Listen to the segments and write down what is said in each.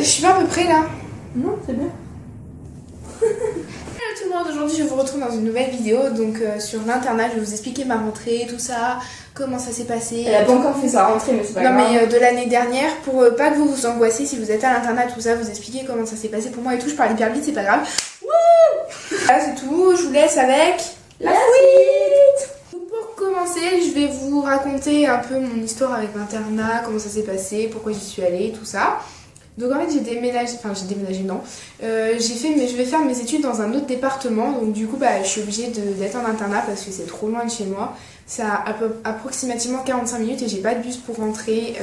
suis pas à peu près là. Non, c'est bien. Hello tout le monde, aujourd'hui je vous retrouve dans une nouvelle vidéo donc sur l'internat. Je vais vous expliquer ma rentrée, tout ça, comment ça s'est passé. Elle a pas encore fait sa rentrée mais c'est pas grave. Non mais de l'année dernière pour pas que vous vous angoissiez si vous êtes à l'internat, tout ça, vous expliquer comment ça s'est passé pour moi et tout. Je parle hyper vite, c'est pas grave. Wouh, voilà, c'est tout, je vous laisse avec la suite. Donc pour commencer, je vais vous raconter un peu mon histoire avec l'internat, comment ça s'est passé, pourquoi j'y suis allée, tout ça. Donc en fait j'ai déménagé non, je vais faire mes études dans un autre département, donc du coup je suis obligée d'être en internat parce que c'est trop loin de chez moi. C'est approximativement 45 minutes et j'ai pas de bus pour rentrer,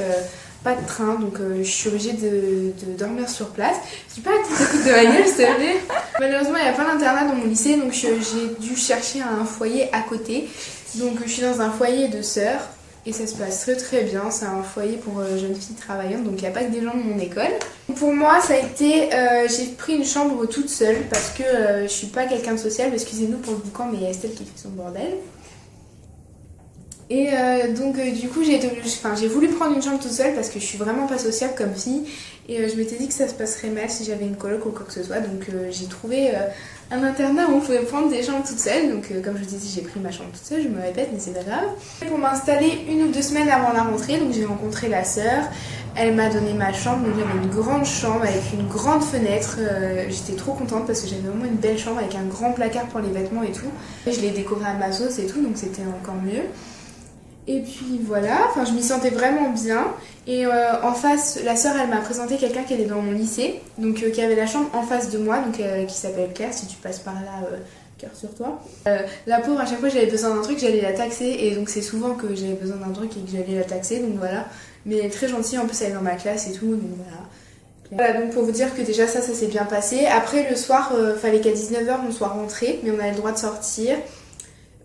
pas de train, donc je suis obligée de dormir sur place. Je dis pas à tes écoutes de ma gueule s'il te plaît. Malheureusement il n'y a pas d'internat dans mon lycée, donc j'ai dû chercher un foyer à côté. Donc je suis dans un foyer de sœurs. Et ça se passe très très bien, c'est un foyer pour jeunes filles travaillantes, donc il n'y a pas que des gens de mon école. Pour moi ça a été, j'ai pris une chambre toute seule parce que je suis pas quelqu'un de social, excusez-nous pour le boucan mais il y a Estelle qui fait son bordel. Et du coup j'ai voulu prendre une chambre toute seule parce que je suis vraiment pas sociable comme fille. Et je m'étais dit que ça se passerait mal si j'avais une coloc ou quoi que ce soit, donc j'ai trouvé un internat où on pouvait prendre des chambres toutes seules. Donc comme je vous disais, j'ai pris ma chambre toute seule, je me répète mais c'est pas grave. Pour m'installer 1 ou 2 semaines avant la rentrée, donc j'ai rencontré la sœur, elle m'a donné ma chambre, donc j'avais une grande chambre avec une grande fenêtre. J'étais trop contente parce que j'avais vraiment une belle chambre avec un grand placard pour les vêtements et tout. Et je l'ai décorée à ma sauce et tout, donc c'était encore mieux. Et puis voilà, je m'y sentais vraiment bien. Et en face, la sœur elle m'a présenté quelqu'un qui était dans mon lycée, donc qui avait la chambre en face de moi, donc qui s'appelle Claire, si tu passes par là, cœur sur toi. La pauvre, à chaque fois j'avais besoin d'un truc, j'allais la taxer, et donc c'est souvent que j'avais besoin d'un truc et que j'allais la taxer, donc voilà. Mais très gentille, en plus elle est dans ma classe et tout, donc voilà. Voilà, donc pour vous dire que déjà ça s'est bien passé. Après le soir, fallait qu'à 19h on soit rentré, mais on avait le droit de sortir.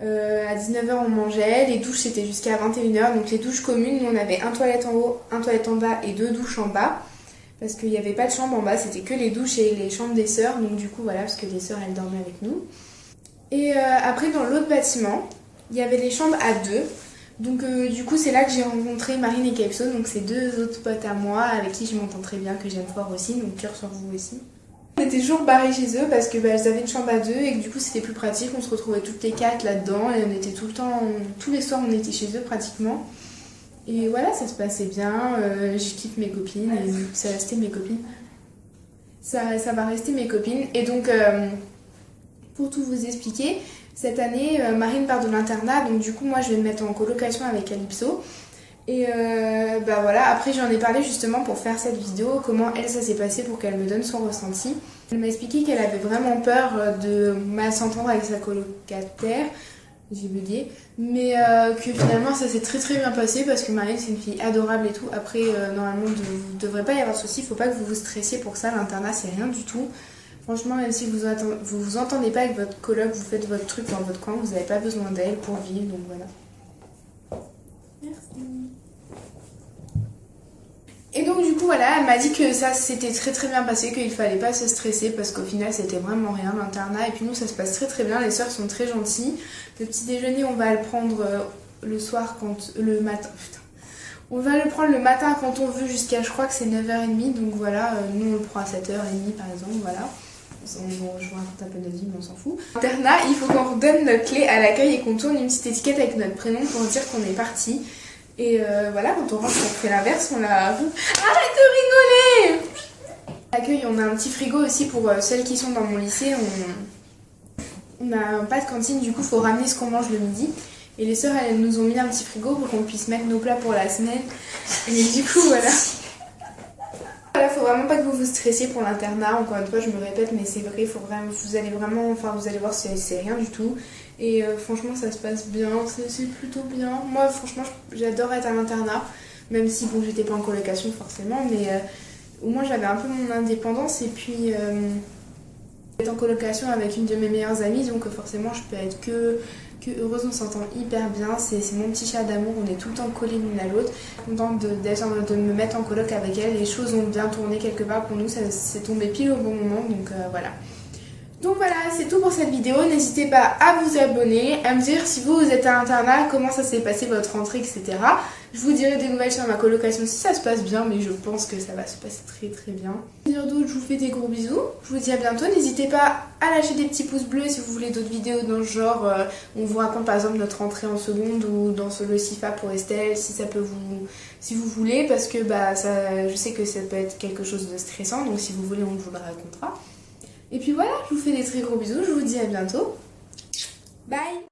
À 19h on mangeait, les douches c'était jusqu'à 21h, donc les douches communes, nous on avait un toilette en haut, un toilette en bas et 2 douches en bas, parce qu'il n'y avait pas de chambre en bas, c'était que les douches et les chambres des sœurs, donc du coup voilà, parce que les sœurs elles dormaient avec nous. Et après dans l'autre bâtiment, il y avait les chambres à 2, donc du coup c'est là que j'ai rencontré Marine et Calypso, donc c'est 2 autres potes à moi avec qui je m'entends très bien, que j'aime fort aussi, donc cœur sur vous aussi. On était toujours barrés chez eux parce que elles avaient une chambre à 2 et que du coup c'était plus pratique, on se retrouvait toutes les 4 là-dedans et on était tout le temps, tous les soirs on était chez eux pratiquement. Et voilà, ça se passait bien, je kiffe mes copines et ça va rester mes copines. Ça va rester mes copines. Et donc pour tout vous expliquer, cette année Marine part de l'internat, donc du coup moi je vais me mettre en colocation avec Calypso. Et voilà, après j'en ai parlé justement pour faire cette vidéo, comment elle ça s'est passé pour qu'elle me donne son ressenti. Elle m'a expliqué qu'elle avait vraiment peur de mal s'entendre avec sa colocataire, j'ai bugué, mais que finalement ça s'est très très bien passé parce que Marine c'est une fille adorable et tout. Après normalement il ne devrait pas y avoir de soucis, il faut pas que vous vous stressiez pour ça, l'internat c'est rien du tout. Franchement, même si vous entendez pas avec votre coloc, vous faites votre truc dans votre coin, vous n'avez pas besoin d'elle pour vivre, donc voilà. Merci. Et donc du coup voilà, elle m'a dit que ça s'était très très bien passé, qu'il fallait pas se stresser parce qu'au final c'était vraiment rien l'internat. Et puis nous ça se passe très très bien, les sœurs sont très gentilles. Le petit déjeuner on va le prendre le soir le matin, on va le prendre le matin quand on veut jusqu'à je crois que c'est 9h30. Donc voilà, nous on le prend à 7h30 par exemple, voilà. Je vous raconte un peu notre vie mais on s'en fout. L'internat, il faut qu'on redonne notre clé à l'accueil et qu'on tourne une petite étiquette avec notre prénom pour dire qu'on est parti. Et voilà, quand on rentre, on fait l'inverse, on a... Arrête de rigoler! À l'accueil, on a un petit frigo aussi pour celles qui sont dans mon lycée. On n'a pas de cantine, du coup, il faut ramener ce qu'on mange le midi. Et les sœurs, elles nous ont mis un petit frigo pour qu'on puisse mettre nos plats pour la semaine. Et du coup, voilà. Voilà, faut vraiment pas que vous vous stressiez pour l'internat. Encore une fois, je me répète, mais c'est vrai, vous allez voir, c'est rien du tout. Et franchement ça se passe bien, c'est plutôt bien. Moi franchement j'adore être à l'internat, même si bon j'étais pas en colocation forcément, mais au moins j'avais un peu mon indépendance. Et puis être en colocation avec une de mes meilleures amies, donc forcément je peux être que heureuse, on s'entend hyper bien, c'est mon petit chat d'amour, on est tout le temps collés l'une à l'autre. Contente de me mettre en coloc avec elle, les choses ont bien tourné quelque part pour nous, c'est tombé pile au bon moment, donc voilà. Donc voilà, c'est tout pour cette vidéo. N'hésitez pas à vous abonner, à me dire si vous êtes à l'internat, comment ça s'est passé votre rentrée, etc. Je vous dirai des nouvelles sur ma colocation si ça se passe bien, mais je pense que ça va se passer très très bien. Dire d'autres, je vous fais des gros bisous. Je vous dis à bientôt. N'hésitez pas à lâcher des petits pouces bleus si vous voulez d'autres vidéos dans ce genre. On vous raconte par exemple notre rentrée en seconde ou dans le CIFA pour Estelle, si ça peut vous... Si vous voulez, parce que je sais que ça peut être quelque chose de stressant, donc si vous voulez, on vous le racontera. Et puis voilà, je vous fais des très gros bisous, je vous dis à bientôt. Bye!